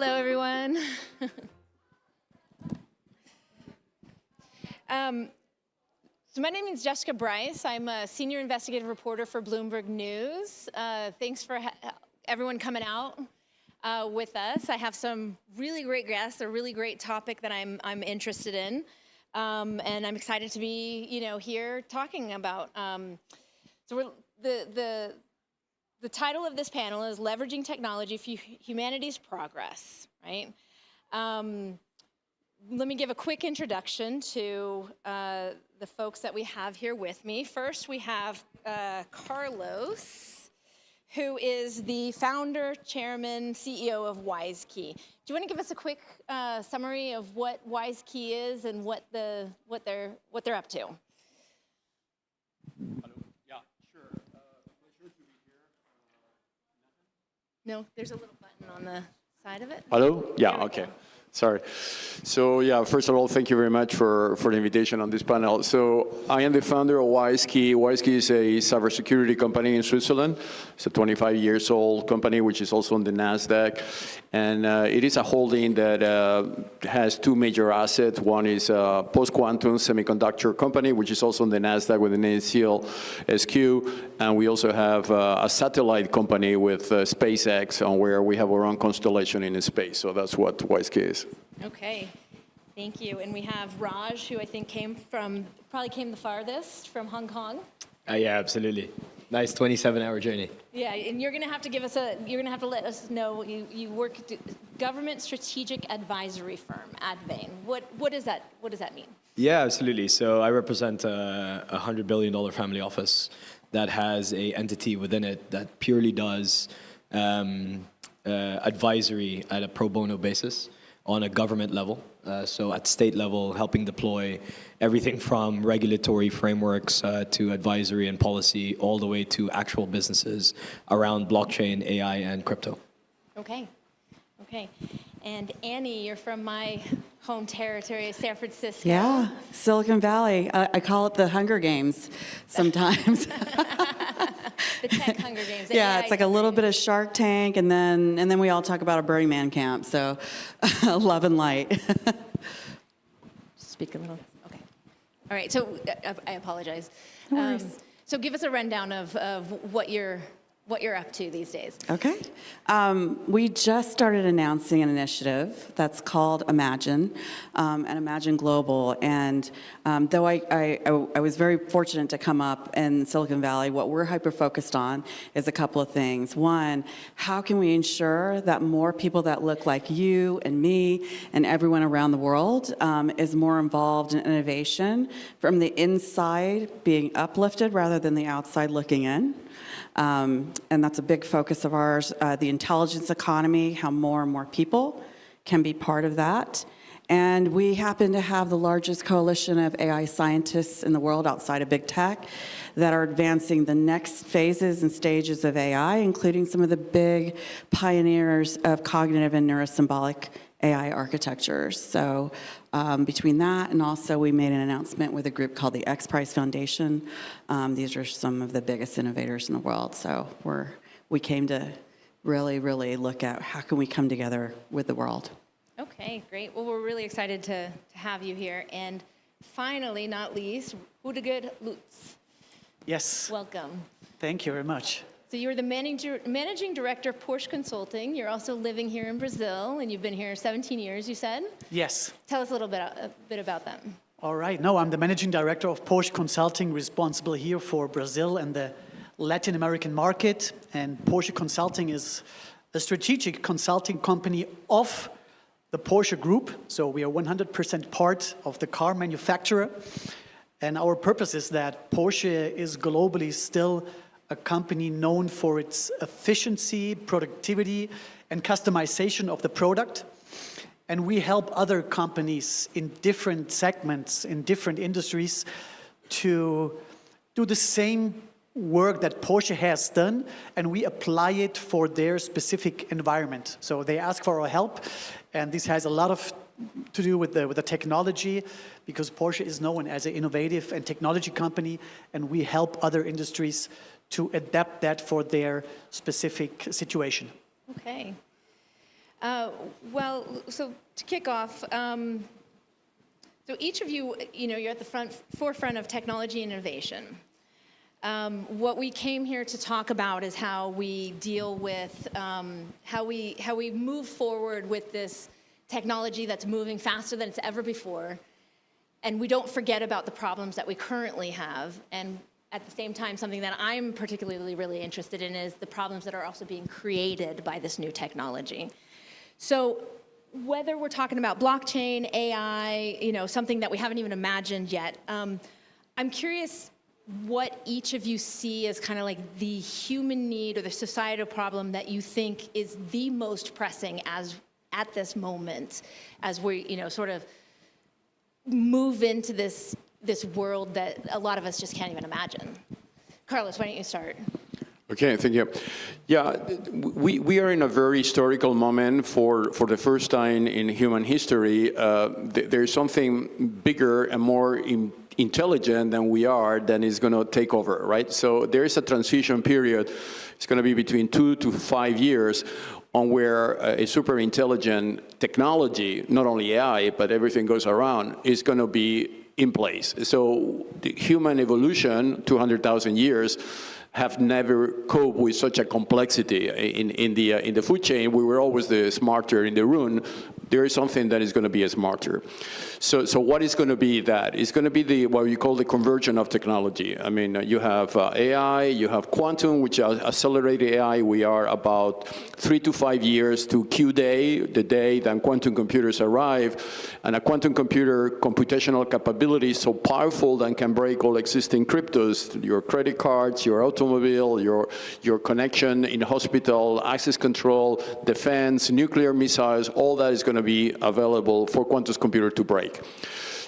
Hello, everyone. So my name is Jessica Bryce. I'm a senior investigative reporter for Bloomberg News. Thanks for everyone coming out with us. I have some really great guests, a really great topic that I'm interested in, and I'm excited to be, here talking about. So the title of this panel is Leveraging Technology for Humanity's Progress, right? Let me give a quick introduction to the folks that we have here with me. First, we have Carlos, who is the founder, chairman, CEO of WiseKey. Do you want to give us a quick summary of what WiseKey is and what they're up to? No, there's a little button on the side of it. Hello? Yeah, okay. Sorry. So yeah, first of all, thank you very much for the invitation on this panel. So I am the founder of WiseKey. WiseKey is a cybersecurity company in Switzerland. It's a 25 years old company, which is also on the NASDAQ. And it is a holding that has two major assets. One is a post-quantum semiconductor company, which is also on the NASDAQ with an NCL SQ. And we also have a satellite company with SpaceX, on where we have our own constellation in space. So that's what WiseKey is. Okay, thank you. And we have Raj, who I think probably came the farthest from Hong Kong. Yeah, absolutely. Nice 27-hour journey. Yeah, and you're going to have to let us know, you work at Government Strategic Advisory Firm, Advain. What does that mean? Yeah, absolutely. So I represent a $100 billion family office that has an entity within it that purely does advisory at a pro bono basis on a government level. So at state level, helping deploy everything from regulatory frameworks to advisory and policy, all the way to actual businesses around blockchain, AI, and crypto. Okay. And Annie, you're from my home territory, San Francisco. Yeah, Silicon Valley. I call it the Hunger Games sometimes. The tech Hunger Games. Yeah, it's like a little bit of Shark Tank, and then we all talk about a Burning Man camp. So, love and light. Speak a little. Okay. All right. So I apologize. No worries. So give us a rundown of what you're up to these days. Okay. We just started announcing an initiative that's called Imagine, and Imagine Global. And though I was very fortunate to come up in Silicon Valley, what we're hyper-focused on is a couple of things. One, how can we ensure that more people that look like you and me and everyone around the world is more involved in innovation from the inside being uplifted rather than the outside looking in? And that's a big focus of ours, the intelligence economy, how more and more people can be part of that. And we happen to have the largest coalition of AI scientists in the world outside of big tech that are advancing the next phases and stages of AI, including some of the big pioneers of cognitive and neurosymbolic AI architectures. So between that and also we made an announcement with a group called the X Prize Foundation. These are some of the biggest innovators in the world. So we came to really, really look at how can we come together with the world. Okay, great. Well, we're really excited to have you here. And finally, not least, Rüdiger Leutz. Yes. Welcome. Thank you very much. So you're the managing director of Porsche Consulting. You're also living here in Brazil, and you've been here 17 years, you said? Yes. Tell us a bit about that. All right. No, I'm the managing director of Porsche Consulting, responsible here for Brazil and the Latin American market. And Porsche Consulting is a strategic consulting company of the Porsche Group. So we are 100% part of the car manufacturer. And our purpose is that Porsche is globally still a company known for its efficiency, productivity, and customization of the product. And we help other companies in different segments, in different industries, to do the same work that Porsche has done, and we apply it for their specific environment. So they ask for our help, and this has a lot to do with the technology, because Porsche is known as an innovative and technology company, and we help other industries to adapt that for their specific situation. Okay. Well, so to kick off, so each of you, you're at the forefront of technology and innovation. What we came here to talk about is how we deal with, how we move forward with this technology that's moving faster than it's ever before, and we don't forget about the problems that we currently have. And at the same time, something that I'm particularly really interested in is the problems that are also being created by this new technology. So whether we're talking about blockchain, AI, something that we haven't even imagined yet, I'm curious what each of you see as kind of like the human need or the societal problem that you think is the most pressing at this moment as we, sort of move into this world that a lot of us just can't even imagine. Carlos, why don't you start? Okay, thank you. Yeah, we are in a very historical moment for the first time in human history. There's something bigger and more intelligent than we are that is going to take over, right? So there is a transition period. It's going to be between 2 to 5 years on where a super intelligent technology, not only AI, but everything goes around, is going to be in place. So the human evolution, 200,000 years, have never coped with such a complexity in the food chain. We were always the smarter in the room. There is something that is going to be smarter. So what is going to be that? It's going to be what you call the convergence of technology. I mean, you have AI, you have quantum, which is accelerated AI. We are about 3 to 5 years to Q-Day, the day that quantum computers arrive. And a quantum computer computational capability is so powerful that can break all existing cryptos, your credit cards, your automobile, your connection in hospital, access control, defense, nuclear missiles, all that is going to be available for quantum computer to break.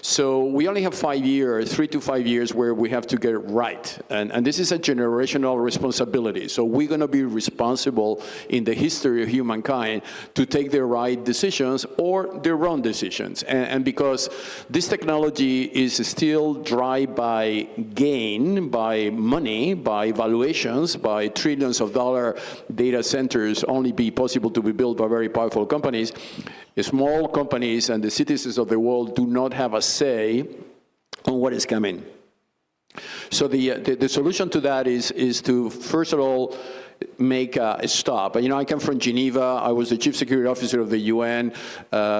So we only have 5 years, 3 to 5 years, where we have to get it right. And this is a generational responsibility. So we're going to be responsible in the history of humankind to take the right decisions or the wrong decisions. And because this technology is still driven by gain, by money, by valuations, by trillions of dollar data centers only be possible to be built by very powerful companies, small companies and the citizens of the world do not have a say on what is coming. So the solution to that is to, first of all, make a stop. I come from Geneva. I was the chief security officer of the UN.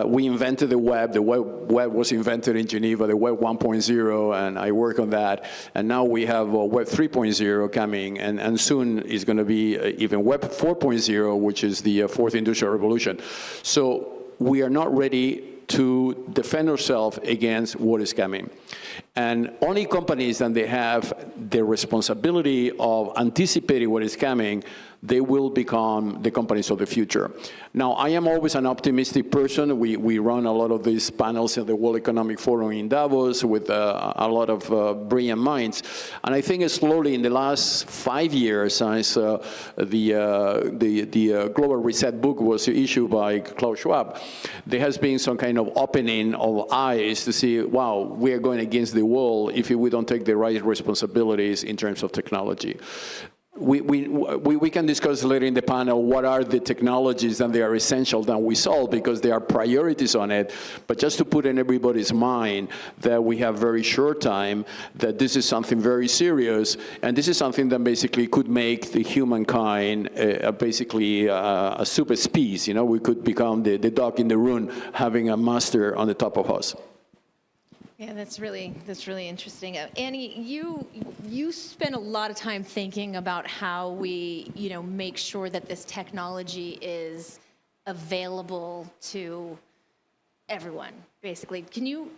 We invented the web. The web was invented in Geneva, the web 1.0, and I work on that. And now we have web 3.0 coming, and soon is going to be even web 4.0, which is the fourth industrial revolution. So we are not ready to defend ourselves against what is coming. And only companies that they have the responsibility of anticipating what is coming, they will become the companies of the future. Now, I am always an optimistic person. We run a lot of these panels in the World Economic Forum in Davos with a lot of brilliant minds. And I think slowly in the last 5 years, since the Global Reset book was issued by Klaus Schwab, there has been some kind of opening of eyes to see, wow, we are going against the wall if we don't take the right responsibilities in terms of technology. We can discuss later in the panel what are the technologies that they are essential that we solve, because there are priorities on it. But just to put in everybody's mind that we have very short time, that this is something very serious, and this is something that basically could make the humankind basically a super species. We could become the dog in the room having a master on the top of us. Yeah, that's really interesting. Annie, you spend a lot of time thinking about how we, make sure that this technology is available to everyone, basically. Can you,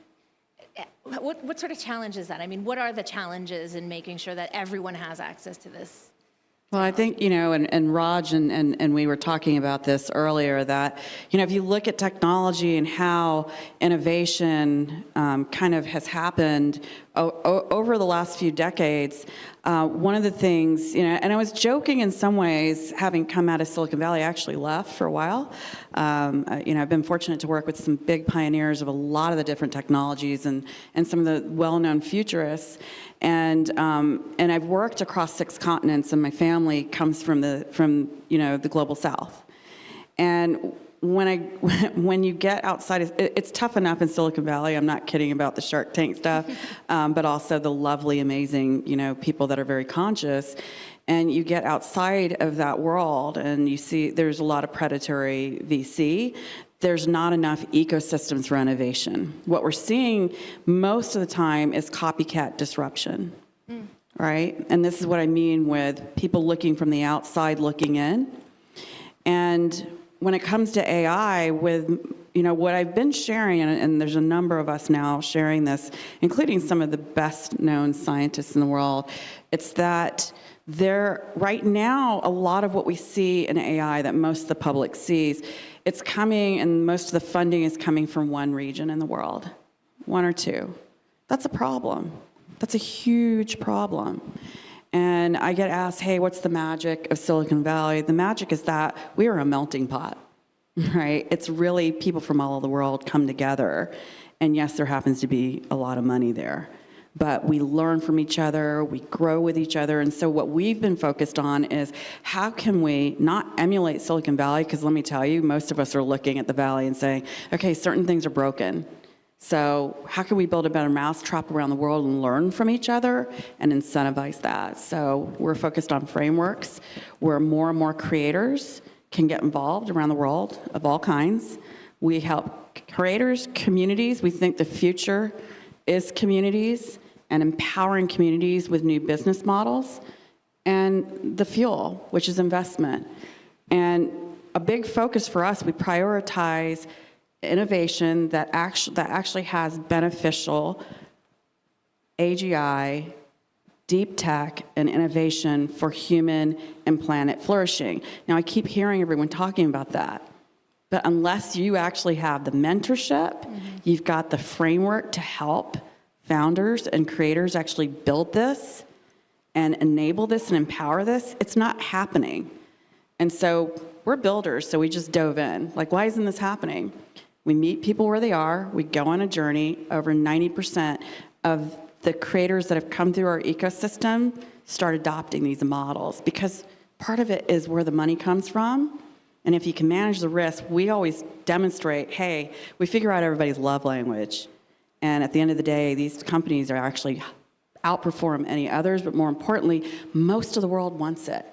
what sort of challenge is that? I mean, what are the challenges in making sure that everyone has access to this? Well, I think, and Raj and we were talking about this earlier, that, if you look at technology and how innovation kind of has happened over the last few decades, one of the things, and I was joking in some ways, having come out of Silicon Valley, I actually left for a while. I've been fortunate to work with some big pioneers of a lot of the different technologies and some of the well-known futurists. And I've worked across 6 continents, and my family comes from the global South. And when you get outside, it's tough enough in Silicon Valley. I'm not kidding about the Shark Tank stuff, but also the lovely, amazing, people that are very conscious. And you get outside of that world and you see there's a lot of predatory VC. There's not enough ecosystems for innovation. What we're seeing most of the time is copycat disruption, right? And this is what I mean with people looking from the outside looking in. And when it comes to AI, with what I've been sharing, and there's a number of us now sharing this, including some of the best known scientists in the world, it's that right now, a lot of what we see in AI that most of the public sees, it's coming, and most of the funding is coming from one region in the world, one or two. That's a problem. That's a huge problem. And I get asked, hey, what's the magic of Silicon Valley? The magic is that we are a melting pot, right? It's really people from all over the world come together. And yes, there happens to be a lot of money there. But we learn from each other, we grow with each other. And so what we've been focused on is how can we not emulate Silicon Valley? Because let me tell you, most of us are looking at the Valley and saying, okay, certain things are broken. So how can we build a better mousetrap around the world and learn from each other and incentivize that? So we're focused on frameworks where more and more creators can get involved around the world of all kinds. We help creators, communities. We think the future is communities and empowering communities with new business models, and the fuel, which is investment. And a big focus for us, we prioritize innovation that actually has beneficial AGI, deep tech, and innovation for human and planet flourishing. Now, I keep hearing everyone talking about that, but unless you actually have the mentorship, you've got the framework to help founders and creators actually build this and enable this and empower this, it's not happening. And so we're builders, so we just dove in. Like, why isn't this happening? We meet people where they are. We go on a journey. Over 90% of the creators that have come through our ecosystem start adopting these models because part of it is where the money comes from. And if you can manage the risk, we always demonstrate, hey, we figure out everybody's love language. And at the end of the day, these companies are actually outperform any others, but more importantly, most of the world wants it.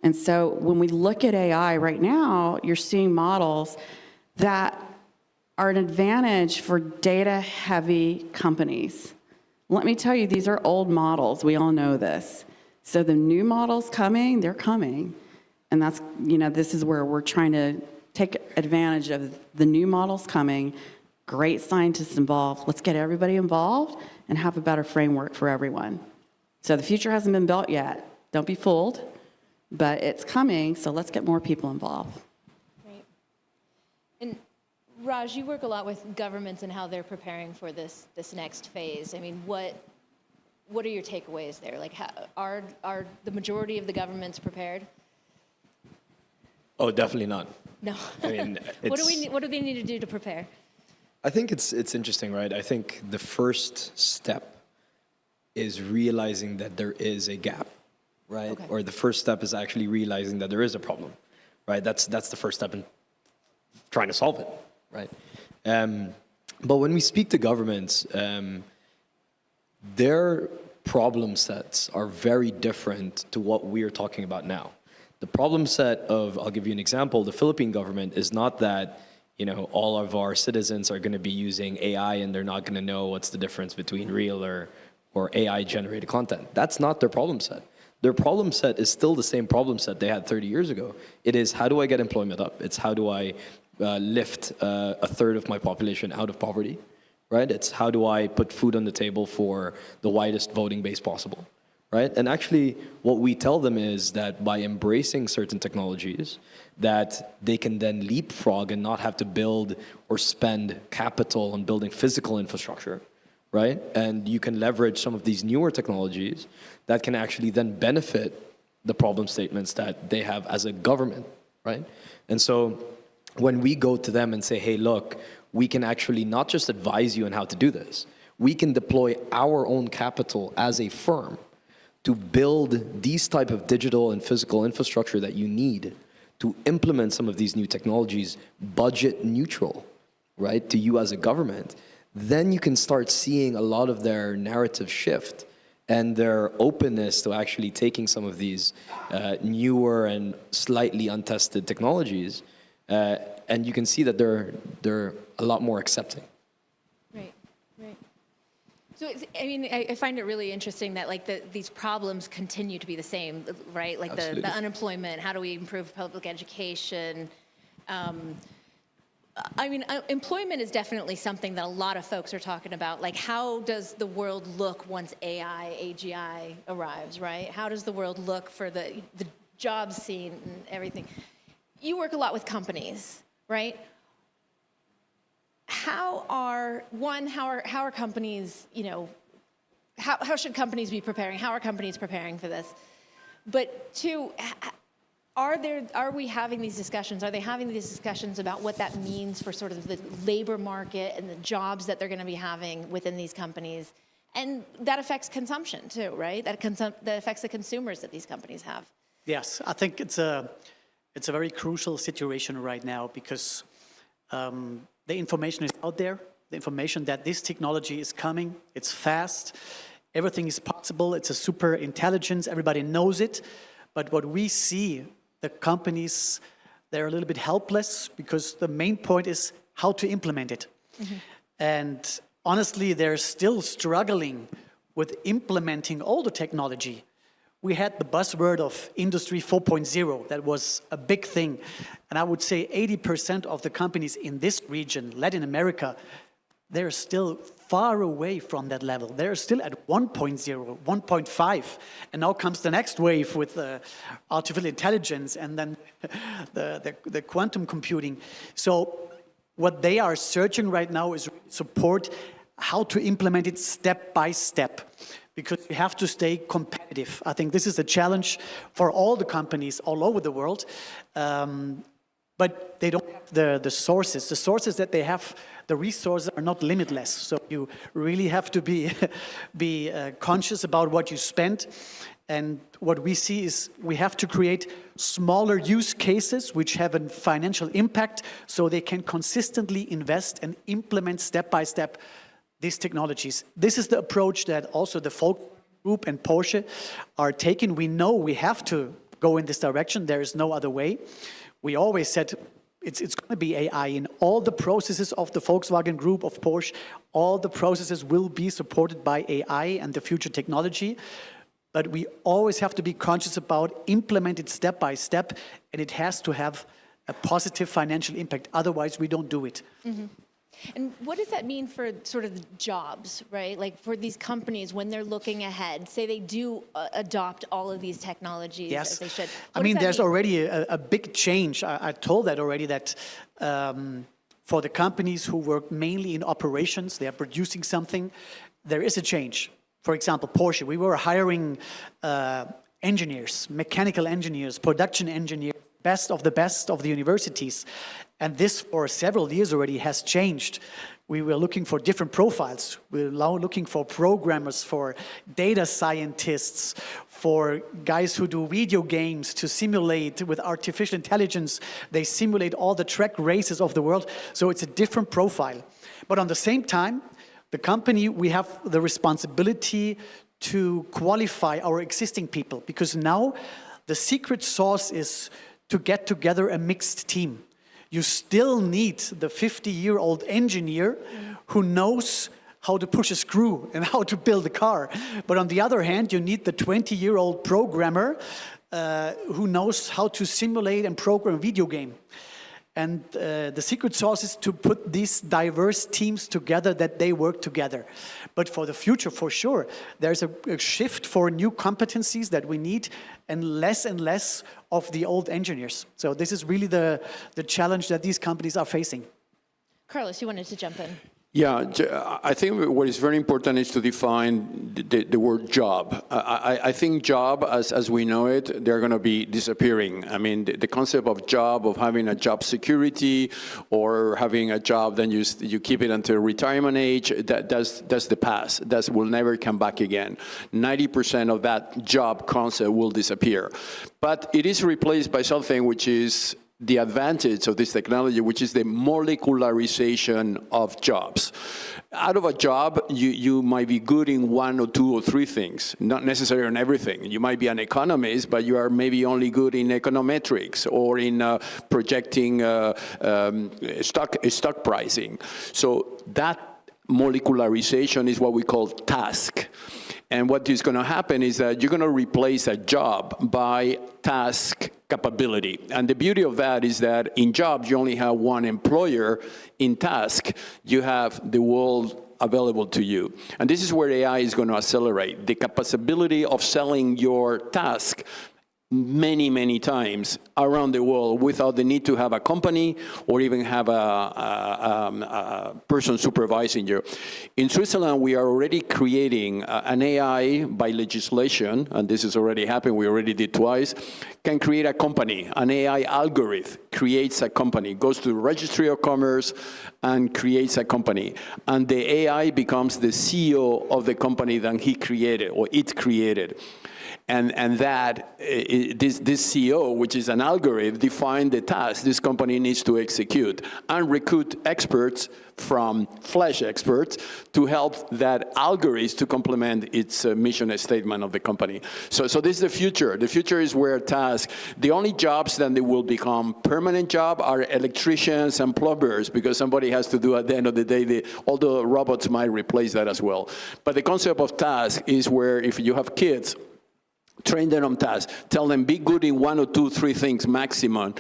And so when we look at AI right now, you're seeing models that are an advantage for data-heavy companies. Let me tell you, these are old models. We all know this. So the new models coming, they're coming. And that's, this is where we're trying to take advantage of the new models coming, great scientists involved. Let's get everybody involved and have a better framework for everyone. So the future hasn't been built yet. Don't be fooled, but it's coming, so let's get more people involved. Great. And Raj, you work a lot with governments and how they're preparing for this next phase. I mean, what are your takeaways there? Like, are the majority of the governments prepared? Oh, definitely not. No. I mean, what do they need to do to prepare? I think it's interesting, right? I think the first step is realizing that there is a gap, right? Okay. Or the first step is actually realizing that there is a problem, right? That's the first step in trying to solve it, right? But when we speak to governments, their problem sets are very different to what we're talking about now. The problem set of, I'll give you an example, the Philippine government is not that, all of our citizens are going to be using AI and they're not going to know what's the difference between real or AI-generated content. That's not their problem set. Their problem set is still the same problem set they had 30 years ago. It is, how do I get employment up? It's how do I lift a third of my population out of poverty, right? It's how do I put food on the table for the widest voting base possible, right? And actually, what we tell them is that by embracing certain technologies, that they can then leapfrog and not have to build or spend capital on building physical infrastructure, right? And you can leverage some of these newer technologies that can actually then benefit the problem statements that they have as a government, right? And so when we go to them and say, hey, look, we can actually not just advise you on how to do this, we can deploy our own capital as a firm to build these type of digital and physical infrastructure that you need to implement some of these new technologies budget neutral, right, to you as a government, then you can start seeing a lot of their narrative shift and their openness to actually taking some of these newer and slightly untested technologies, and you can see that they're a lot more accepting. Right, right. So, I mean, I find it really interesting that like these problems continue to be the same, right? Like the unemployment, how do we improve public education? I mean, employment is definitely something that a lot of folks are talking about. Like, how does the world look once AI, AGI arrives, right? How does the world look for the job scene and everything? You work a lot with companies, right? How are companies, you know, how should companies be preparing? How are companies preparing for this? But two, are we having these discussions? Are they having these discussions about what that means for sort of the labor market and the jobs that they're going to be having within these companies? And that affects consumption too, right? That affects the consumers that these companies have. Yes, I think it's a very crucial situation right now because the information is out there. The information that this technology is coming, it's fast, everything is possible, it's a super intelligence, everybody knows it. But what we see, the companies, they're a little bit helpless because the main point is how to implement it. Mm-hmm. And honestly, they're still struggling with implementing all the technology. We had the buzzword of Industry 4.0. That was a big thing. And I would say 80% of the companies in this region, Latin America, they're still far away from that level. They're still at 1.0, 1.5. And now comes the next wave with artificial intelligence and then the quantum computing. So what they are searching right now is support how to implement it step by step, because you have to stay competitive. I think this is a challenge for all the companies all over the world, but they don't have the sources. The sources that they have, the resources are not limitless. So you really have to be conscious about what you spend. And what we see is we have to create smaller use cases which have a financial impact so they can consistently invest and implement step by step these technologies. This is the approach that also the Volkswagen Group and Porsche are taking. We know we have to go in this direction. There is no other way. We always said it's going to be AI in all the processes of the Volkswagen Group, of Porsche. All the processes will be supported by AI and the future technology. But we always have to be conscious about implement it step by step, and it has to have a positive financial impact. Otherwise, we don't do it. Mm-hmm. And what does that mean for sort of the jobs, right? Like for these companies, when they're looking ahead, say they do adopt all of these technologies as they should. I mean, there's already a big change. I told that already, that for the companies who work mainly in operations, they are producing something, there is a change. For example, Porsche, we were hiring engineers, mechanical engineers, production engineers, best of the universities. And this for several years already has changed. We were looking for different profiles. We're now looking for programmers, for data scientists, for guys who do video games to simulate with artificial intelligence. They simulate all the track races of the world. So it's a different profile. But on the same time, the company, we have the responsibility to qualify our existing people, because now the secret sauce is to get together a mixed team. You still need the 50-year-old engineer who knows how to push a screw and how to build a car. But on the other hand, you need the 20-year-old programmer who knows how to simulate and program a video game. And the secret sauce is to put these diverse teams together, that they work together. But for the future, for sure, there's a shift for new competencies that we need and less of the old engineers. So this is really the challenge that these companies are facing. Carlos, you wanted to jump in. Yeah, I think what is very important is to define the word job. I think job, as we know it, they're going to be disappearing. I mean, the concept of job, of having a job security or having a job, then you keep it until retirement age, that's the past. That will never come back again. 90% of that job concept will disappear. But it is replaced by something which is the advantage of this technology, which is the molecularization of jobs. Out of a job, you might be good in one or two or three things, not necessarily in everything. You might be an economist, but you are maybe only good in econometrics or in projecting stock pricing. So that molecularization is what we call task. And what is going to happen is that you're going to replace a job by task capability. And the beauty of that is that in jobs, you only have one employer. In task, you have the world available to you. And this is where AI is going to accelerate. The capability of selling your task many, many times around the world without the need to have a company or even have a person supervising you. In Switzerland, we are already creating an AI by legislation, and this has already happened, we already did twice, can create a company. An AI algorithm creates a company, goes to the Registry of Commerce and creates a company. And the AI becomes the CEO of the company that he created or it created. And that, this CEO, which is an algorithm, define the task this company needs to execute and recruit experts from flesh experts to help that algorithm to complement its mission statement of the company. So this is the future. The future is where tasks, the only jobs that they will become permanent job are electricians and plumbers, because somebody has to do at the end of the day, although robots might replace that as well. But the concept of task is where if you have kids, train them on tasks. Tell them, be good in one or two, three things maximum,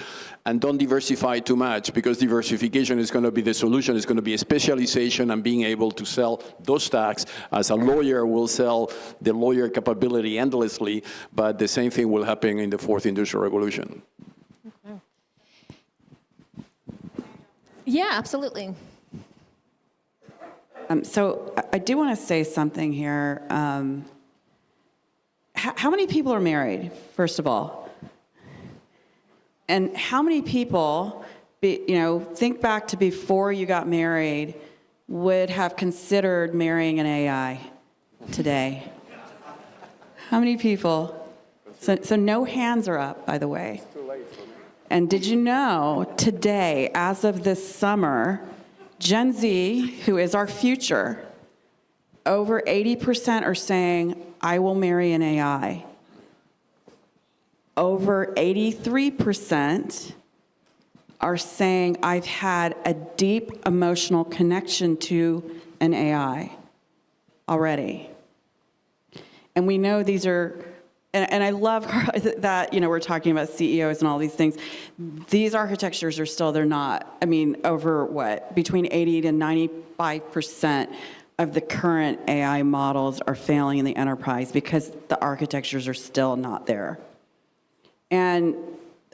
and don't diversify too much, because diversification is going to be the solution. It's going to be a specialization and being able to sell those tasks. As a lawyer will sell the lawyer capability endlessly, but the same thing will happen in the fourth industrial revolution. Okay. Yeah, absolutely. So I do want to say something here. How many people are married, first of all? And how many people, think back to before you got married, would have considered marrying an AI today? How many people? So no hands are up, by the way. It's too late for me. And did you know today, as of this summer, Gen Z, who is our future, over 80% are saying, I will marry an AI. Over 83% are saying, I've had a deep emotional connection to an AI already. And we know these are, and I love that, we're talking about CEOs and all these things. These architectures are still, they're not, over what? Between 80 to 95% of the current AI models are failing in the enterprise because the architectures are still not there. And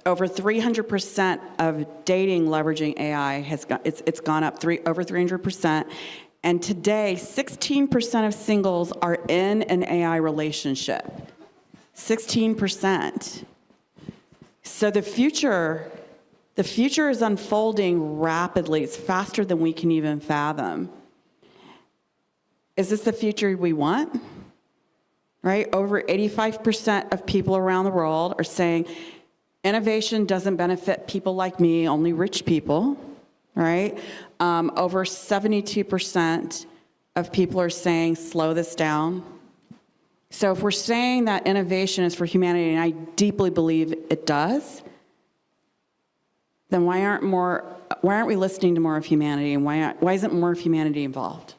over 300% of dating leveraging AI has it's gone up over 300%. And today, 16% of singles are in an AI relationship. 16%. So the future is unfolding rapidly. It's faster than we can even fathom. Is this the future we want? Right? Over 85% of people around the world are saying innovation doesn't benefit people like me, only rich people, right? Over 72% of people are saying slow this down. So if we're saying that innovation is for humanity, and I deeply believe it does, then why aren't we listening to more of humanity, and why isn't more of humanity involved?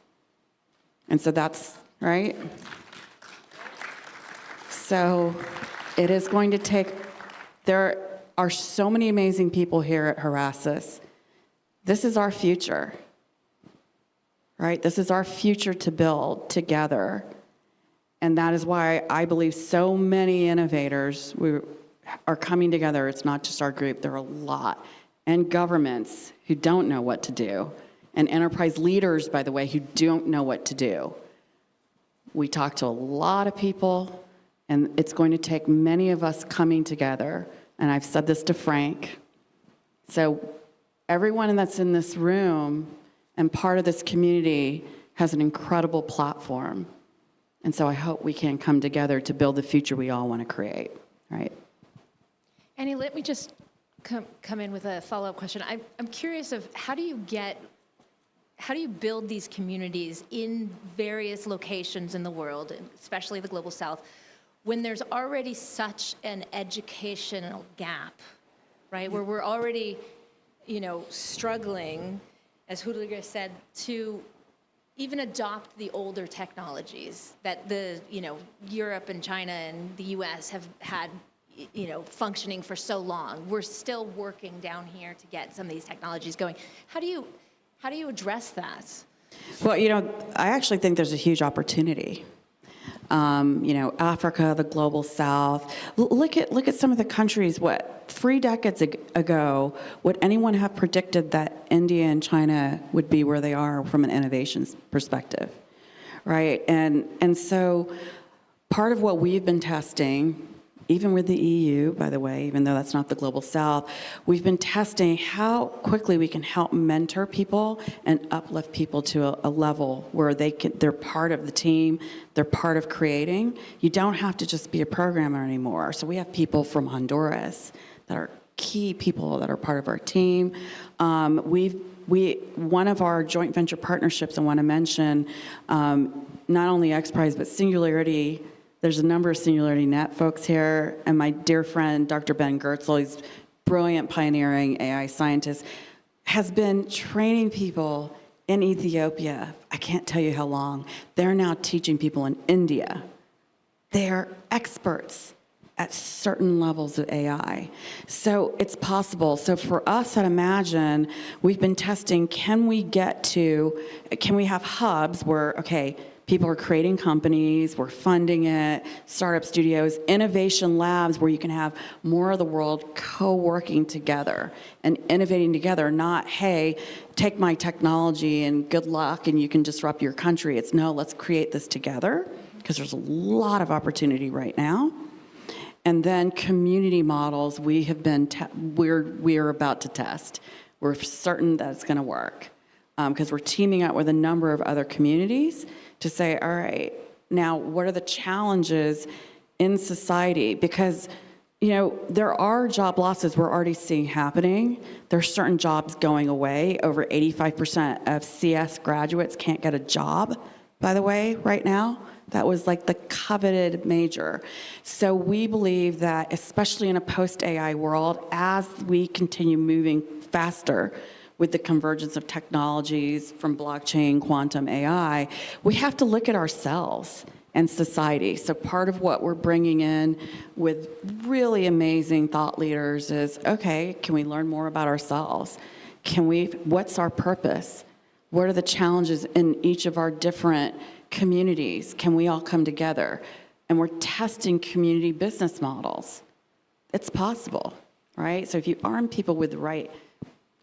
And so that's, right? So it is going to take, there are so many amazing people here at Horasis. This is our future, right? This is our future to build together. And that is why I believe so many innovators are coming together. It's not just our group, there are a lot. And governments who don't know what to do. and enterprise leaders, by the way, who don't know what to do. We talk to a lot of people, and it's going to take many of us coming together, and I've said this to Frank. So everyone that's in this room and part of this community has an incredible platform. And so I hope we can come together to build the future we all want to create, right? Annie, let me just come in with a follow-up question. I'm curious of how do you build these communities in various locations in the world, especially the global south, when there's already such an educational gap, right? Where we're already, struggling, as Rüdiger said, to even adopt the older technologies that Europe and China and the US have had, functioning for so long. We're still working down here to get some of these technologies going. How do you address that? Well, I actually think there's a huge opportunity. Africa, the global south. Look at some of the countries. 3 decades ago, would anyone have predicted that India and China would be where they are from an innovation perspective, right? And so part of what we've been testing, even with the EU, by the way, even though that's not the global south, we've been testing how quickly we can help mentor people and uplift people to a level where they're part of the team, they're part of creating. You don't have to just be a programmer anymore. So we have people from Honduras that are key people that are part of our team. One of our joint venture partnerships I want to mention, not only XPRIZE, but Singularity. There's a number of Singularity Net folks here, and my dear friend, Dr. Ben Gertzel, he's brilliant pioneering AI scientist, has been training people in Ethiopia. I can't tell you how long. They're now teaching people in India. They're experts at certain levels of AI. So it's possible. So for us at Imagine, we've been testing, can we have hubs where, people are creating companies, we're funding it, startup studios, innovation labs where you can have more of the world co-working together and innovating together, not, hey, take my technology and good luck and you can disrupt your country. It's no, let's create this together, because there's a lot of opportunity right now. And then community models we're about to test. We're certain that it's gonna work, because we're teaming up with a number of other communities to say, all right, now what are the challenges in society? Because, there are job losses we're already seeing happening. There's certain jobs going away. Over 85% of CS graduates can't get a job, by the way, right now. That was like the coveted major. So we believe that, especially in a post-AI world, as we continue moving faster with the convergence of technologies from blockchain, quantum, AI, we have to look at ourselves and society. So part of what we're bringing in with really amazing thought leaders is, can we learn more about ourselves? What's our purpose? What are the challenges in each of our different communities? Can we all come together? And we're testing community business models. It's possible, right? So if you arm people with the right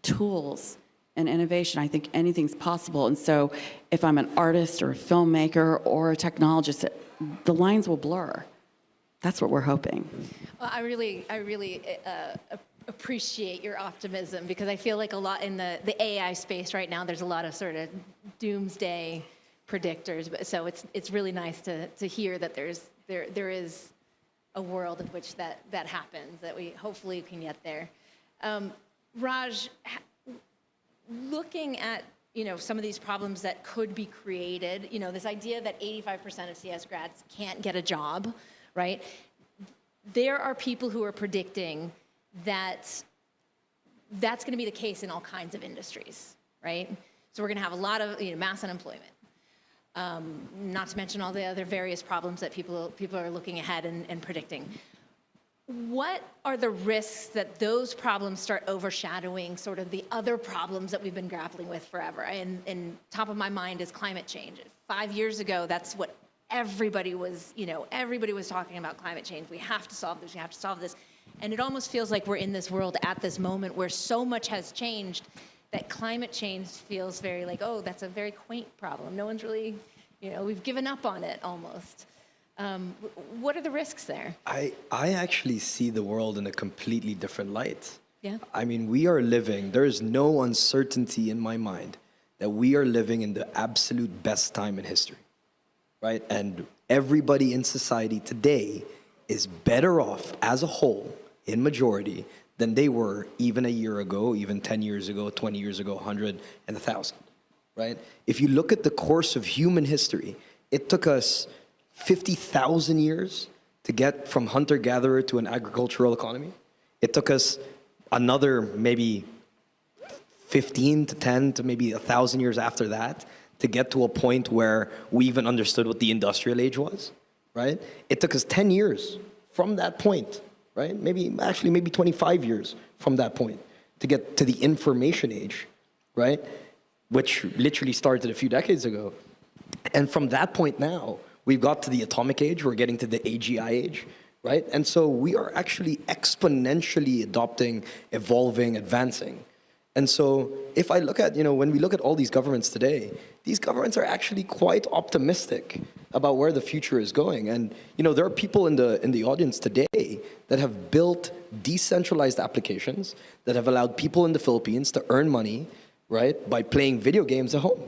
tools and innovation, I think anything's possible. And so if I'm an artist or a filmmaker or a technologist, the lines will blur. That's what we're hoping. Well, I really appreciate your optimism, because I feel like a lot in the AI space right now, there's a lot of sort of doomsday predictors. So it's really nice to hear that there is a world in which that happens, that we hopefully can get there. Raj, looking at some of these problems that could be created, this idea that 85% of CS grads can't get a job, right? There are people who are predicting that that's going to be the case in all kinds of industries, right? So we're going to have a lot of mass unemployment. Not to mention all the other various problems that people are looking ahead and predicting. What are the risks that those problems start overshadowing sort of the other problems that we've been grappling with forever? And top of my mind is climate change. 5 years ago, that's what everybody was talking about, climate change. We have to solve this, we have to solve this. And it almost feels like we're in this world at this moment where so much has changed that climate change feels very like, oh, that's a very quaint problem. No one's really, we've given up on it almost. What are the risks there? I actually see the world in a completely different light. Yeah. I mean, we are living, there is no uncertainty in my mind that we are living in the absolute best time in history, right? And everybody in society today is better off as a whole, in majority, than they were even a year ago, even 10 years ago, 20 years ago, 100, and 1,000, right? If you look at the course of human history, it took us 50,000 years to get from hunter-gatherer to an agricultural economy. It took us another maybe 15 to 10 to maybe 1,000 years after that to get to a point where we even understood what the industrial age was, right? It took us 10 years from that point, right? Maybe 25 years from that point to get to the information age, right? Which literally started a few decades ago. And from that point now, we've got to the atomic age, we're getting to the AGI age, right? And so we are actually exponentially adopting, evolving, advancing. And so if I look at, when we look at all these governments today, these governments are actually quite optimistic about where the future is going. And, there are people in the audience today that have built decentralized applications that have allowed people in the Philippines to earn money, right, by playing video games at home,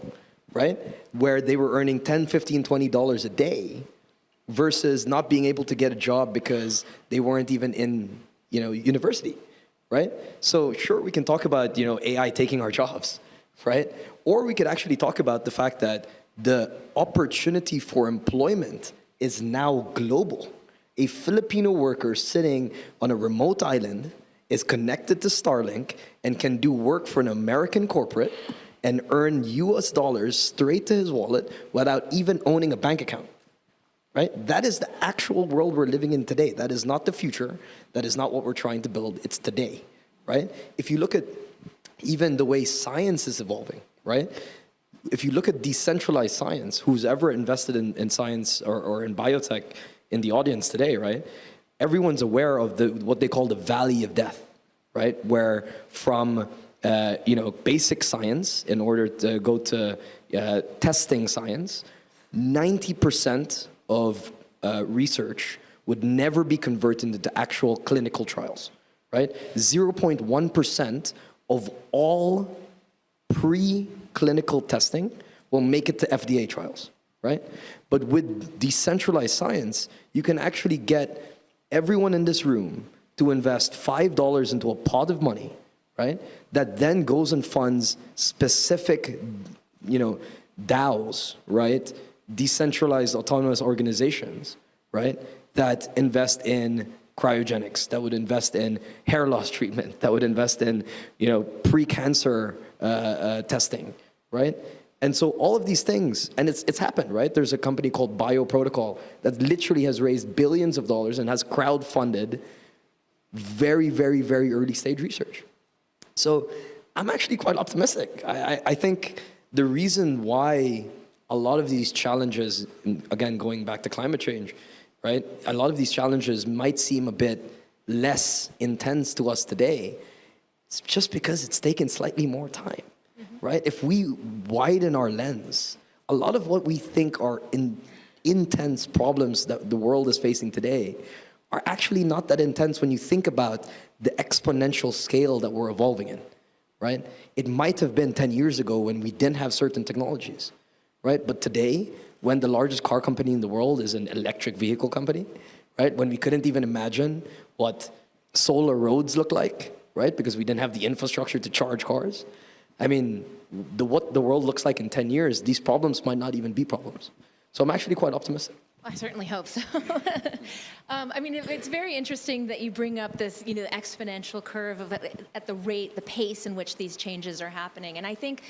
right, where they were earning $10, $15, $20 a day versus not being able to get a job because they weren't even in, university. Right? So sure, we can talk about, AI taking our jobs, right? Or we could actually talk about the fact that the opportunity for employment is now global. A Filipino worker sitting on a remote island is connected to Starlink and can do work for an American corporate and earn US dollars straight to his wallet without even owning a bank account. Right? That is the actual world we're living in today. That is not the future. That is not what we're trying to build. It's today, right? If you look at even the way science is evolving, right? If you look at decentralized science, who's ever invested in science or in biotech in the audience today, right? Everyone's aware of what they call the valley of death, right? Where from basic science in order to go to testing science, 90% of research would never be converted into actual clinical trials, right? 0.1% of all preclinical testing will make it to FDA trials, right? But with decentralized science, you can actually get everyone in this room to invest $5 into a pot of money, right? That then goes and funds specific, DAOs, right? Decentralized autonomous organizations, right, that invest in cryogenics, that would invest in hair loss treatment, that would invest in, pre-cancer testing, right? And so all of these things, and it's happened, right? There's a company called Bioprotocol that literally has raised billions of dollars and has crowdfunded very, very, very early stage research. So I'm actually quite optimistic. I think the reason why a lot of these challenges, again, going back to climate change, right? A lot of these challenges might seem a bit less intense to us today. It's just because it's taken slightly more time, right? If we widen our lens, a lot of what we think are intense problems that the world is facing today are actually not that intense when you think about the exponential scale that we're evolving in, right? It might have been 10 years ago when we didn't have certain technologies, right? But today, when the largest car company in the world is an electric vehicle company, right? When we couldn't even imagine what solar roads look like, right? Because we didn't have the infrastructure to charge cars. I mean, what the world looks like in 10 years, these problems might not even be problems. So I'm actually quite optimistic. I certainly hope so. It's very interesting that you bring up this, exponential curve of at the rate, the pace in which these changes are happening. And I think,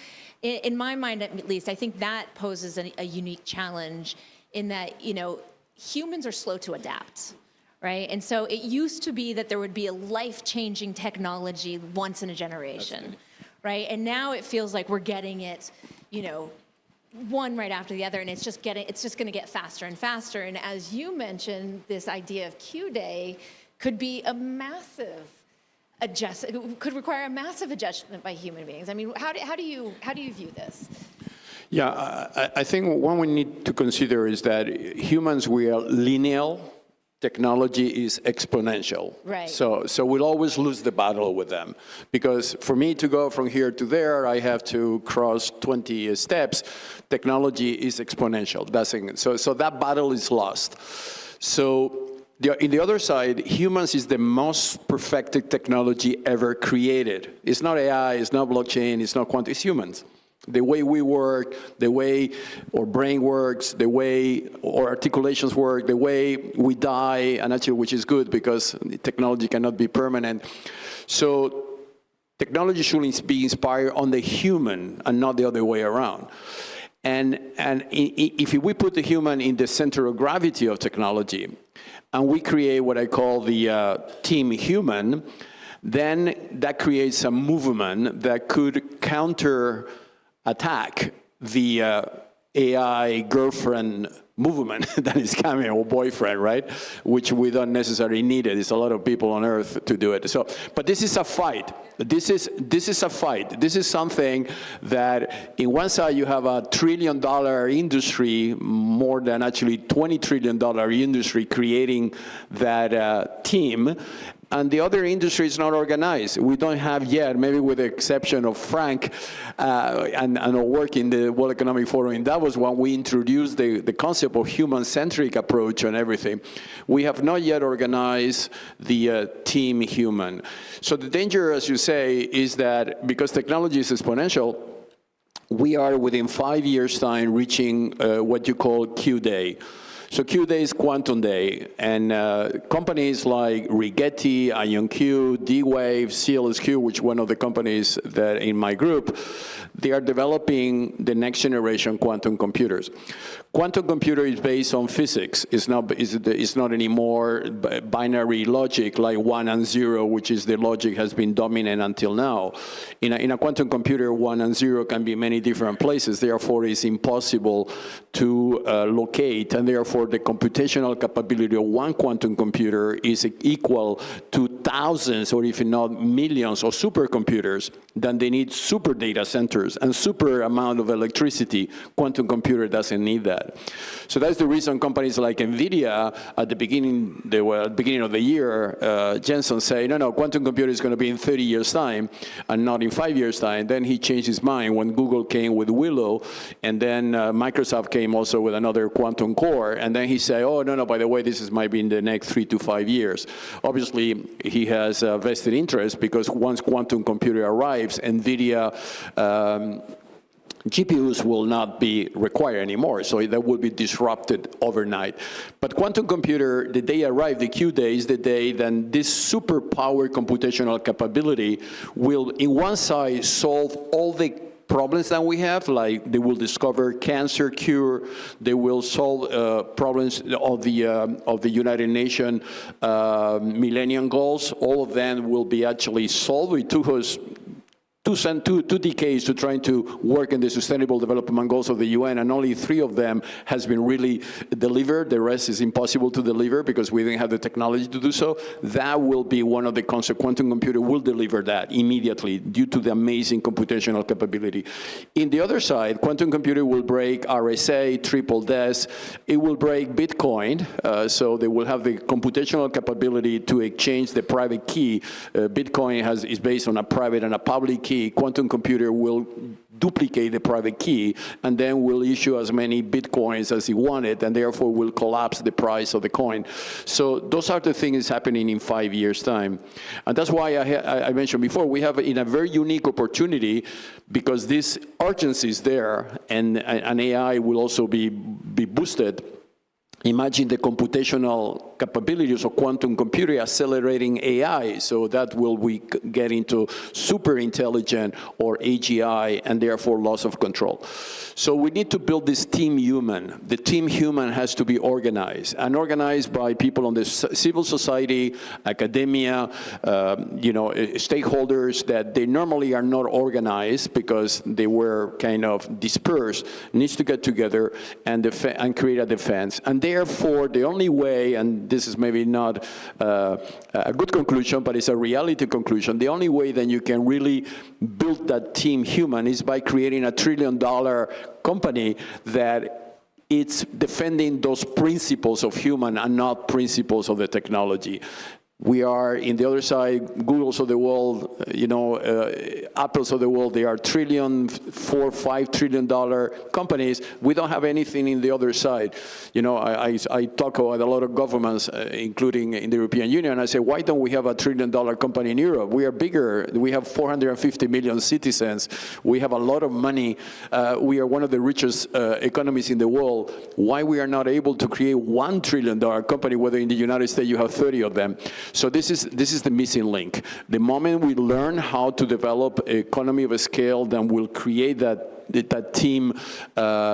in my mind at least, I think that poses a unique challenge in that, humans are slow to adapt, right? And so it used to be that there would be a life-changing technology once in a generation, right? And now it feels like we're getting it, one right after the other, and it's just going to get faster and faster. And as you mentioned, this idea of Q Day could be a massive could require a massive adjustment by human beings. I mean, how do you view this? Yeah, I think one we need to consider is that humans, we are linear. Technology is exponential. Right. So we'll always lose the battle with them. Because for me to go from here to there, I have to cross 20 steps. Technology is exponential. So that battle is lost. So in the other side, humans is the most perfected technology ever created. It's not AI, it's not blockchain, it's not quantum, it's humans. The way we work, the way our brain works, the way our articulations work, the way we die, and actually, which is good because technology cannot be permanent. So technology should be inspired on the human and not the other way around. And if we put the human in the center of gravity of technology, and we create what I call the team human, then that creates a movement that could counter-attack the AI girlfriend movement that is coming, or boyfriend, right? Which we don't necessarily need it. It's a lot of people on Earth to do it. So, but this is a fight. This is a fight. This is something that, in one side, you have a $1 trillion industry, more than actually $20 trillion industry, creating that team. And the other industry is not organized. We don't have yet, maybe with the exception of Frank and our work in the World Economic Forum, and that was when we introduced the concept of human-centric approach on everything. We have not yet organized the team human. So the danger, as you say, is that because technology is exponential, we are within 5 years' time reaching what you call Q-Day. So Q-Day is Quantum Day, and companies like Rigetti, IonQ, D-Wave, CLSQ, which one of the companies that in my group, they are developing the next generation quantum computers. Quantum computer is based on physics. It's not anymore binary logic like 1 and 0, which is the logic has been dominant until now. In a quantum computer, 1 and 0 can be many different places. Therefore, it's impossible to locate, and therefore the computational capability of one quantum computer is equal to thousands, or if not millions, of supercomputers. Then they need super data centers and super amount of electricity. Quantum computer doesn't need that. So that's the reason companies like NVIDIA, at the beginning of the year, Jensen say, no, quantum computer is going to be in 30 years' time and not in 5 years' time. Then he changed his mind when Google came with Willow, and then Microsoft came also with another quantum core, and then he said, oh, no, by the way, this might be in the next 3 to 5 years. Obviously, he has a vested interest because once quantum computer arrives, NVIDIA GPUs will not be required anymore, so that will be disrupted overnight. But quantum computer, the day arrive, the Q-Day is the day then this super power computational capability will, in one side, solve all the problems that we have, like they will discover cancer cure, they will solve problems of the United Nations Millennium Goals. All of them will be actually solved. It took us two decades to trying to work in the Sustainable Development Goals of the UN, and only 3 of them has been really delivered. The rest is impossible to deliver because we didn't have the technology to do so. That will be one of the concepts. Quantum computer will deliver that immediately due to the amazing computational capability. In the other side, quantum computer will break RSA, triple DES. It will break Bitcoin, so they will have the computational capability to exchange the private key. Bitcoin is based on a private and a public key. Quantum computer will duplicate the private key and then will issue as many Bitcoins as he wanted, and therefore will collapse the price of the coin. So those are the things happening in 5 years' time. And that's why I mentioned before, we have in a very unique opportunity because this urgency is there, and AI will also be boosted. Imagine the computational capabilities of quantum computing accelerating AI, so that we get into super intelligent or AGI, and therefore loss of control. So we need to build this team human. The team human has to be organized, and organized by people on the civil society, academia, stakeholders that they normally are not organized because they were kind of dispersed, needs to get together and create a defense. And they therefore, the only way, and this is maybe not a good conclusion, but it's a reality conclusion, the only way that you can really build that team human is by creating a $1 trillion company that it's defending those principles of human and not principles of the technology. We are in the other side, Googles of the world, Apples of the world, they are $4 or $5 trillion companies. We don't have anything in the other side. I talk with a lot of governments, including in the European Union, and I say, why don't we have a $1 trillion company in Europe? We are bigger. We have 450 million citizens. We have a lot of money. We are one of the richest economies in the world. Why we are not able to create $1 trillion company, whether in the United States you have 30 of them? So this is the missing link. The moment we learn how to develop an economy of a scale, then we'll create that team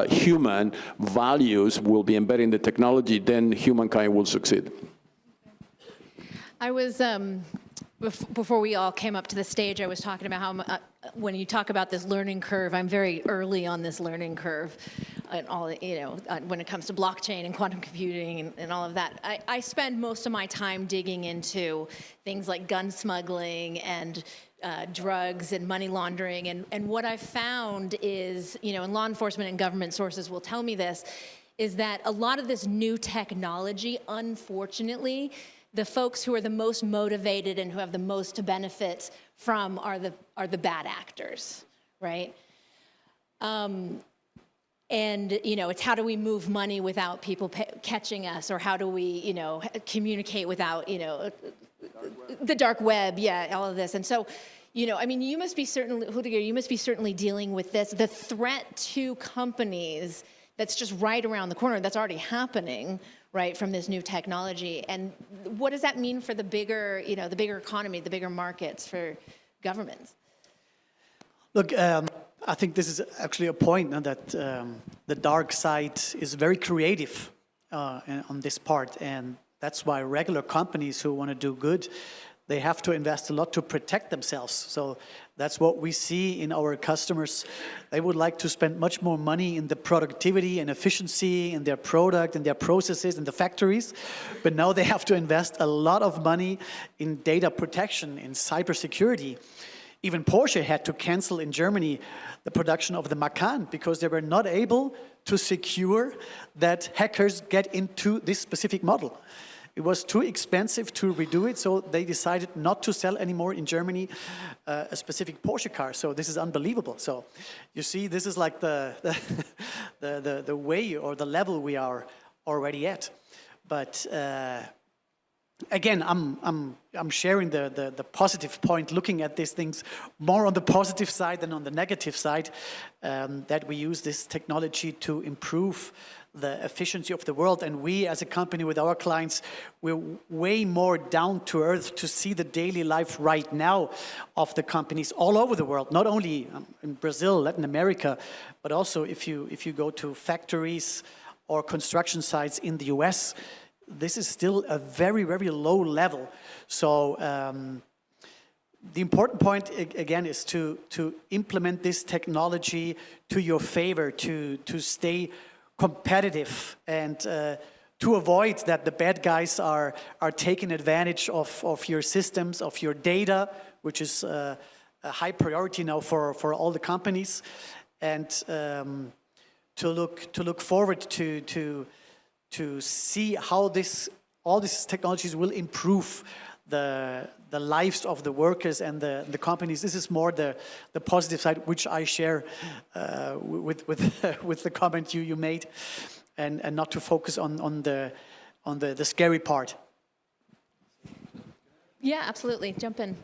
human values will be embedded in the technology, then humankind will succeed. I was, before we all came up to the stage, I was talking about how when you talk about this learning curve, I'm very early on this learning curve, and all when it comes to blockchain and quantum computing and all of that. I spend most of my time digging into things like gun smuggling and drugs and money laundering, and what I've found is, and law enforcement and government sources will tell me this, is that a lot of this new technology, unfortunately, the folks who are the most motivated and who have the most to benefit from are the bad actors, right? And it's how do we move money without people catching us, or how do we communicate without the dark web, yeah, all of this. And so you must be certainly, Rüdiger, you must be certainly dealing with this, the threat to companies that's just right around the corner, that's already happening, right, from this new technology. And what does that mean for the bigger, the bigger economy, the bigger markets for governments? Look, I think this is actually a point that the dark side is very creative on this part, and that's why regular companies who want to do good, they have to invest a lot to protect themselves. So that's what we see in our customers. They would like to spend much more money in the productivity and efficiency in their product and their processes in the factories, but now they have to invest a lot of money in data protection, in cybersecurity. Even Porsche had to cancel in Germany the production of the Macan because they were not able to secure that hackers get into this specific model. It was too expensive to redo it, so they decided not to sell anymore in Germany a specific Porsche car. So this is unbelievable. So you see, this is like the way or the level we are already at. But again, I'm sharing the positive point, looking at these things more on the positive side than on the negative side, that we use this technology to improve the efficiency of the world. And we as a company with our clients, we're way more down to earth to see the daily life right now of the companies all over the world, not only in Brazil, Latin America, but also if you go to factories or construction sites in the US, this is still a very, very low level. So the important point, again, is to implement this technology to your favor, to stay competitive and to avoid that the bad guys are taking advantage of your systems, of your data, which is a high priority now for all the companies, and to look forward to see how all these technologies will improve the lives of the workers and the companies. This is more the positive side, which I share with the comment you made, and not to focus on the scary part. Yeah, absolutely. Jump in.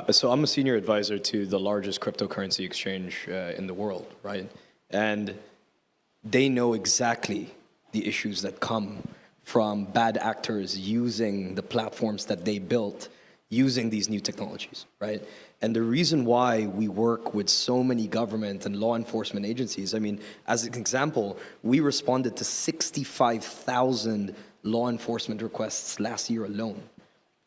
So I'm a senior advisor to the largest cryptocurrency exchange in the world, right? And they know exactly the issues that come from bad actors using the platforms that they built, using these new technologies, right? And the reason why we work with so many government and law enforcement agencies, I mean, as an example, we responded to 65,000 law enforcement requests last year alone,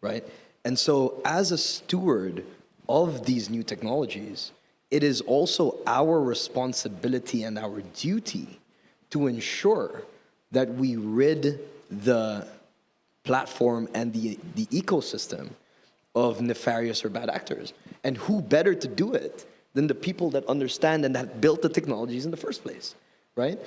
right? And so as a steward of these new technologies, it is also our responsibility and our duty to ensure that we rid the platform and the ecosystem of nefarious or bad actors. And who better to do it than the people that understand and that built the technologies in the first place, right?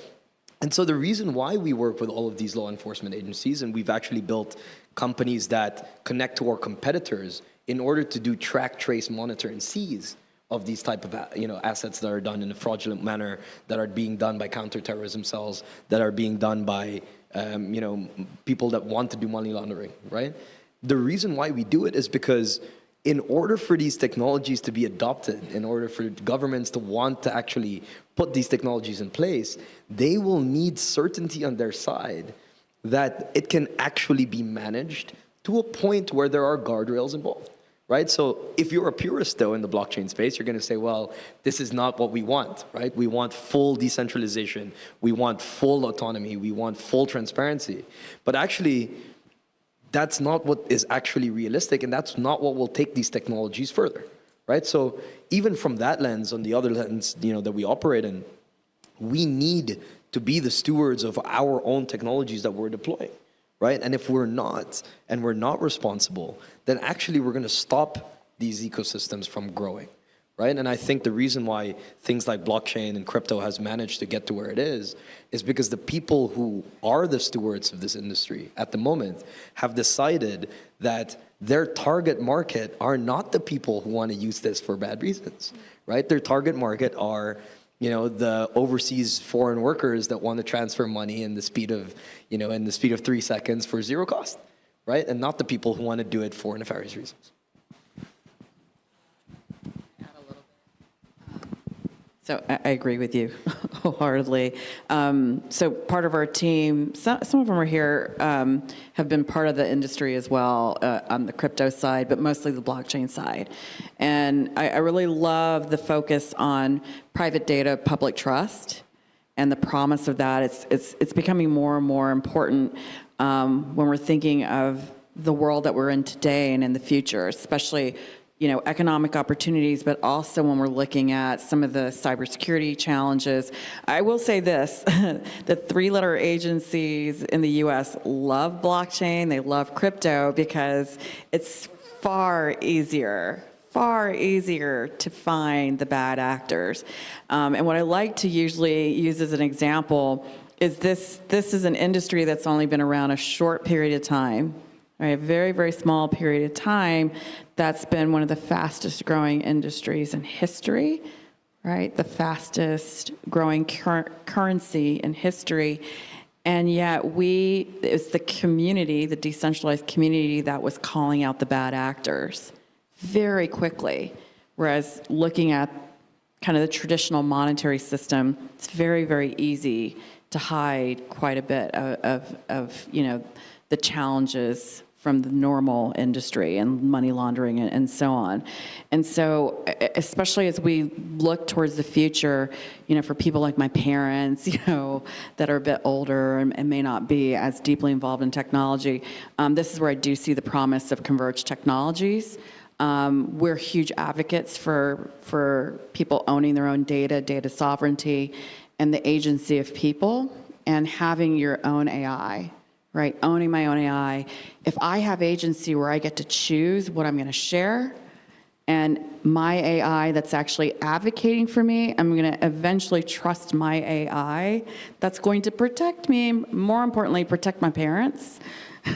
And so the reason why we work with all of these law enforcement agencies, and we've actually built companies that connect to our competitors in order to do track, trace, monitor, and seize of these type of assets that are done in a fraudulent manner, that are being done by counterterrorism cells, that are being done by people that want to do money laundering, right? The reason why we do it is because in order for these technologies to be adopted, in order for governments to want to actually put these technologies in place, they will need certainty on their side that it can actually be managed to a point where there are guardrails involved, right? So if you're a purist, though, in the blockchain space, you're going to say, well, this is not what we want, right? We want full decentralization. We want full autonomy. We want full transparency. But actually, that's not what is actually realistic, and that's not what will take these technologies further, right? So even from that lens, on the other lens, that we operate in, we need to be the stewards of our own technologies that we're deploying, right? And if we're not, and we're not responsible, then actually we're going to stop these ecosystems from growing, right? And I think the reason why things like blockchain and crypto has managed to get to where it is because the people who are the stewards of this industry at the moment have decided that their target market are not the people who want to use this for bad reasons, right? Their target market are the overseas foreign workers that want to transfer money in the speed of 3 seconds for zero cost, right? And not the people who want to do it for nefarious reasons. So I agree with you wholeheartedly. So part of our team, some of them are here, have been part of the industry as well on the crypto side, but mostly the blockchain side. And I really love the focus on private data, public trust, and the promise of that. It's becoming more and more important when we're thinking of the world that we're in today and in the future, especially economic opportunities, but also when we're looking at some of the cybersecurity challenges. I will say this, the three-letter agencies in the US love blockchain, they love crypto because it's far easier to find the bad actors. And what I like to usually use as an example is this is an industry that's only been around a short period of time, right? A very, very small period of time. That's been one of the fastest growing industries in history, right? The fastest growing currency in history. And yet it's the community, the decentralized community that was calling out the bad actors very quickly. Whereas looking at kind of the traditional monetary system, it's very, very easy to hide quite a bit of the challenges from the normal industry and money laundering and so on. And so, especially as we look towards the future, for people like my parents, that are a bit older and may not be as deeply involved in technology, this is where I do see the promise of converged technologies. We're huge advocates for people owning their own data sovereignty, and the agency of people, and having your own AI. Right, owning my own AI. If I have agency where I get to choose what I'm going to share, and my AI that's actually advocating for me, I'm going to eventually trust my AI that's going to protect me, more importantly, protect my parents.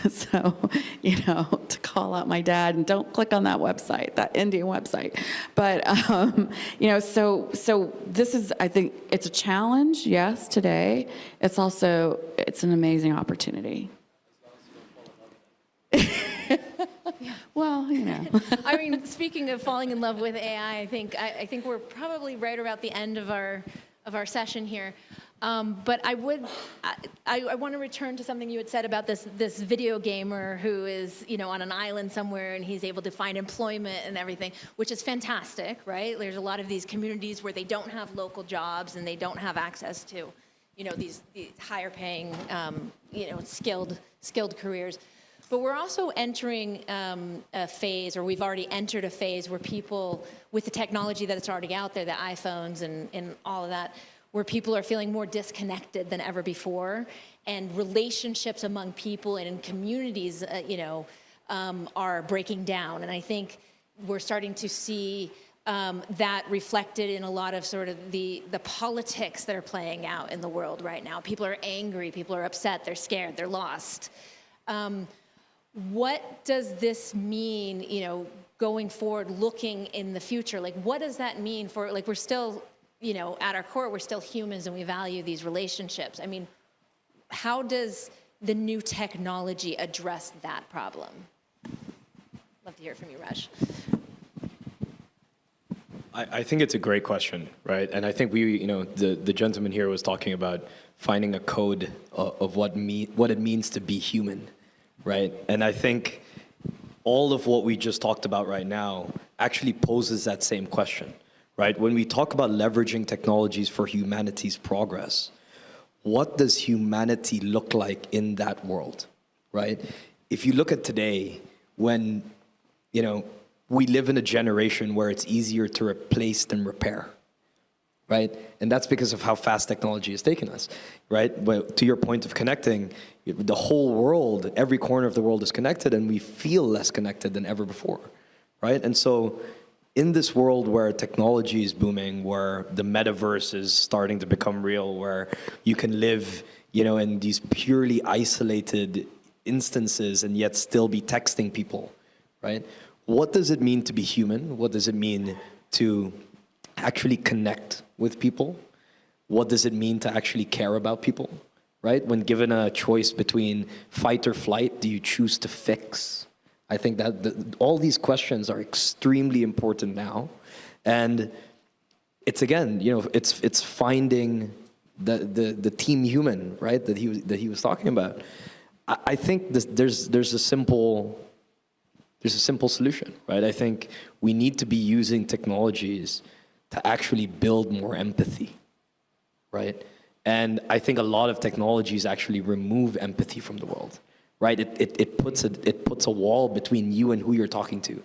So, to call out my dad and don't click on that website, that Indian website. But, so this is, I think it's a challenge, yes, today. It's an amazing opportunity. Well, I mean, speaking of falling in love with AI, I think we're probably right about the end of our session here. But I want to return to something you had said about this video gamer who is on an island somewhere, and he's able to find employment and everything, which is fantastic, right? There's a lot of these communities where they don't have local jobs and they don't have access to these higher paying skilled careers. But we're also entering a phase, or we've already entered a phase, where people, with the technology that's already out there, the iPhones and all of that, where people are feeling more disconnected than ever before, and relationships among people and in communities, are breaking down. And I think we're starting to see that reflected in a lot of sort of the politics that are playing out in the world right now. People are angry, people are upset, they're scared, they're lost. What does this mean, going forward, looking in the future? Like, what does that mean for, like, we're still, at our core, we're still humans and we value these relationships. I mean, how does the new technology address that problem? Love to hear from you, Raj. I think it's a great question, right? And I think the gentleman here was talking about finding a code of what it means to be human, right? And I think all of what we just talked about right now actually poses that same question, right? When we talk about leveraging technologies for humanity's progress, what does humanity look like in that world, right? If you look at today, when, we live in a generation where it's easier to replace than repair, right? And that's because of how fast technology has taken us, right? But to your point of connecting, the whole world, every corner of the world is connected, and we feel less connected than ever before, right? And so in this world where technology is booming, where the metaverse is starting to become real, where you can live, in these purely isolated instances and yet still be texting people, right? What does it mean to be human? What does it mean to actually connect with people? What does it mean to actually care about people, right? When given a choice between fight or flight, do you choose to fix? I think that all these questions are extremely important now. And it's, again, it's finding the team human, right, that he was talking about. I think there's a simple solution, right? I think we need to be using technologies to actually build more empathy, right? And I think a lot of technologies actually remove empathy from the world, right? It puts a wall between you and who you're talking to,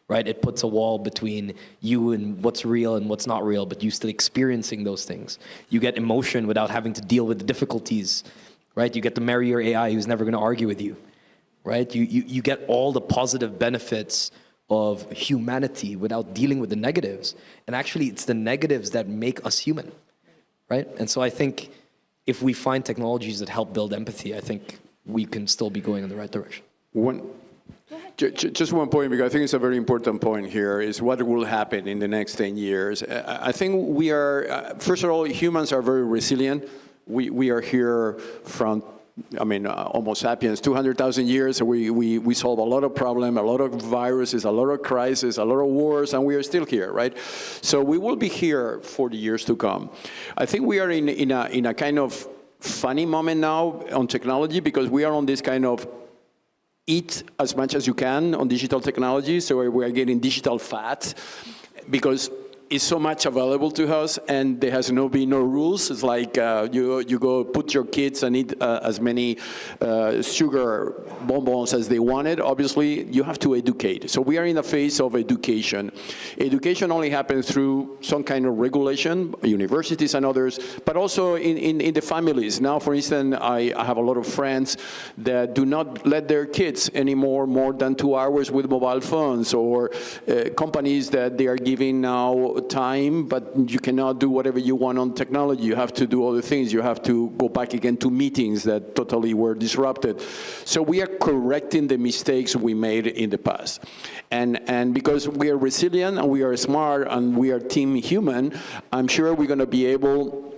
right? It puts a wall between you and what's real and what's not real, but you still experiencing those things. You get emotion without having to deal with the difficulties, right? You get to marry your AI who's never going to argue with you, right? You get all the positive benefits of humanity without dealing with the negatives. And actually, it's the negatives that make us human, right? And so I think if we find technologies that help build empathy, I think we can still be going in the right direction. Just one point, because I think it's a very important point here, is what will happen in the next 10 years. I think we are, first of all, humans are very resilient. We are here from, Homo sapiens, 200,000 years. We solve a lot of problems, a lot of viruses, a lot of crises, a lot of wars, and we are still here, right? So we will be here for the years to come. I think we are in a kind of funny moment now on technology, because we are on this kind of eat as much as you can on digital technology. So we are getting digital fat, because it's so much available to us, and there has no rules. It's like you go put your kids and eat as many sugar bonbons as they wanted. Obviously, you have to educate. So we are in a phase of education. Education only happens through some kind of regulation, universities and others, but also in the families. Now, for instance, I have a lot of friends that do not let their kids anymore more than 2 hours with mobile phones, or companies that they are giving now time, but you cannot do whatever you want on technology. You have to do other things. You have to go back again to meetings that totally were disrupted. So we are correcting the mistakes we made in the past. And because we are resilient and we are smart and we are team human, I'm sure we're going to be able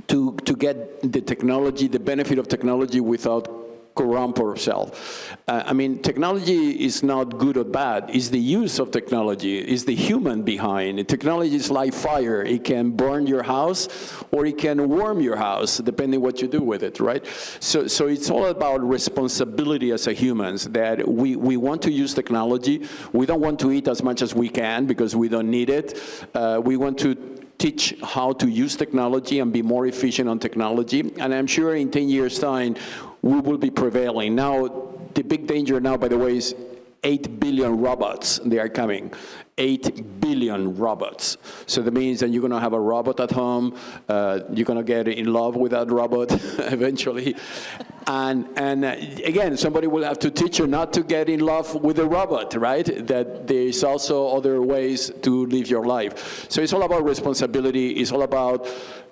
to get the technology, the benefit of technology, without corrupt ourselves. Technology is not good or bad. It's the use of technology. It's the human behind it. Technology is like fire. It can burn your house, or it can warm your house, depending what you do with it, right? So it's all about responsibility as a humans, that we want to use technology. We don't want to eat as much as we can because we don't need it. We want to teach how to use technology and be more efficient on technology. And I'm sure in 10 years' time, we will be prevailing. Now, the big danger now, by the way, is 8 billion robots, they are coming. 8 billion robots. So that means that you're going to have a robot at home, you're going to get in love with that robot eventually. And again, somebody will have to teach you not to get in love with the robot, right? That there's also other ways to live your life. So it's all about responsibility. It's all about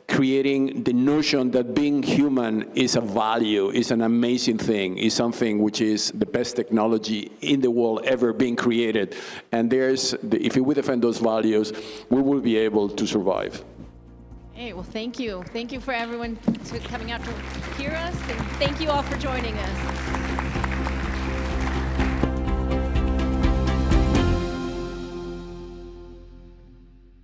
creating the notion that being human is a value, is an amazing thing, is something which is the best technology in the world ever being created. And if we defend those values, we will be able to survive. Hey, well, thank you. Thank you for everyone coming out to hear us, and thank you all for joining us.